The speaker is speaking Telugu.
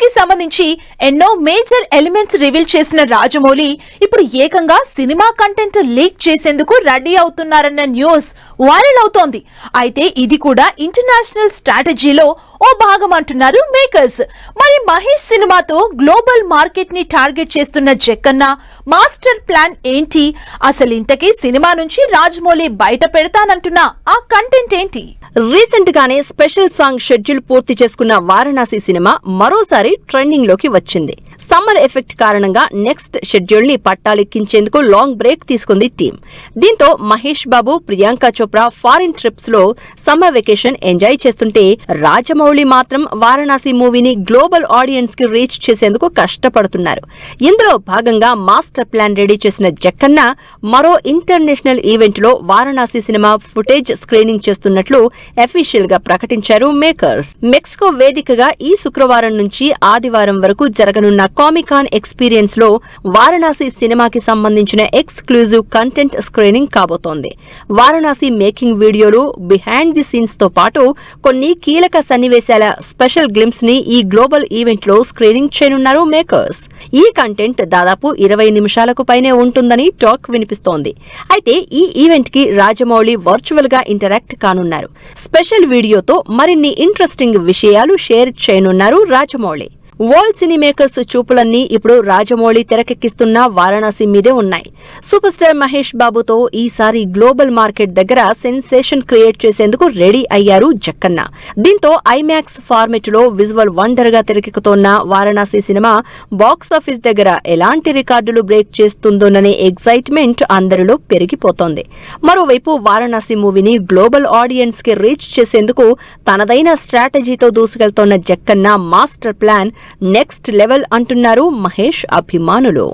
కి సంబంధించి ఎన్నో మేజర్ ఎలిమెంట్స్ రివీల్ చేసిన రాజమౌళి ఇప్పుడు ఏకంగా సినిమా కంటెంట్ లీక్ చేసేందుకు రెడీ అవుతున్నారన్న న్యూస్ వైరల్ అవుతోంది. అయితే ఇది కూడా ఇంటర్నేషనల్ స్ట్రాటజీలో ఓ భాగం అంటున్నారు మేకర్స్. మరి మహేష్ సినిమాతో గ్లోబల్ మార్కెట్ ని టార్గెట్ చేస్తున్న జక్కన్న మాస్టర్ ప్లాన్ ఏంటి? అసలు ఇంతకీ సినిమా నుంచి రాజమౌళి బయట పెడతానంటున్న ఆ కంటెంట్ ఏంటి? రీసెంట్ గానే స్పెషల్ సాంగ్ షెడ్యూల్ పూర్తి చేసుకున్న వారణాసి సినిమా మరోసారి ట్రెండింగ్ లోకి వచ్చింది. సమ్మర్ ఎఫెక్ట్ కారణంగా నెక్స్ట్ షెడ్యూల్ ని పట్టాలెక్కించేందుకు లాంగ్ బ్రేక్ తీసుకుంది టీం. దీంతో మహేష్ బాబు, ప్రియాంక చోప్రా ఫారిన్ ట్రిప్స్ లో సమ్మర్ వెకేషన్ ఎంజాయ్ చేస్తుంటే రాజమౌళి మాత్రం వారణాసి మూవీని గ్లోబల్ ఆడియన్స్ కి రీచ్ చేసేందుకు కష్టపడుతున్నారు. ఇందులో భాగంగా మాస్టర్ ప్లాన్ రెడీ చేసిన జక్కన్న మరో ఇంటర్నేషనల్ ఈవెంట్ లో వారణాసి సినిమా ఫుటేజ్ స్క్రీనింగ్ చేస్తున్నట్లు అఫీషియల్ గా ప్రకటించారు మేకర్స్. మెక్సికో వేదికగా ఈ శుక్రవారం నుంచి ఆదివారం వరకు జరగనున్న కామికాన్ ఎక్స్పీరియన్స్ లో వారణాసి సినిమాకి సంబంధించిన ఎక్స్క్లూజివ్ కంటెంట్ స్క్రీనింగ్ కాబోతోంది. వారణాసి మేకింగ్ వీడియోలు, బిహైండ్ ది సీన్స్ తో పాటు కొన్ని కీలక సన్నివేశాల స్పెషల్ గ్లింప్స్ ని ఈ గ్లోబల్ ఈవెంట్ లో స్క్రీనింగ్ చేయనున్నారు మేకర్స్. ఈ కంటెంట్ దాదాపు 20 నిమిషాలకు పైనే ఉంటుందని టాక్ వినిపిస్తోంది. అయితే ఈ ఈవెంట్ కి రాజమౌళి వర్చువల్ గా ఇంటరాక్ట్ కానున్నారు. స్పెషల్ వీడియోతో మరిన్ని ఇంట్రెస్టింగ్ విషయాలు షేర్ చేయనున్నారు రాజమౌళి. వరల్డ్ సినీమేకర్స్ చూపులన్నీ ఇప్పుడు రాజమౌళి తెరకెక్కిస్తున్న వారణాసి మీదే ఉన్నాయి. సూపర్ స్టార్ మహేష్ బాబుతో ఈసారి గ్లోబల్ మార్కెట్ దగ్గర సెన్సేషన్ క్రియేట్ చేసేందుకు రెడీ అయ్యారు జక్కన్న. దీంతో ఐమాక్స్ ఫార్మెట్ లో విజువల్ వండర్ గా తెరకెక్కుతోన్న వారణాసి సినిమా బాక్సాఫీస్ దగ్గర ఎలాంటి రికార్డులు బ్రేక్ చేస్తుందోననే ఎగ్జైట్మెంట్ అందరిలో పెరిగిపోతోంది. మరోవైపు వారణాసి మూవీని గ్లోబల్ ఆడియన్స్ కి రీచ్ చేసేందుకు తనదైన స్ట్రాటజీతో దూసుకెళ్తోన్న Jakkanna master plan next level అంటున్నారు మహేష్ అభిమానులు.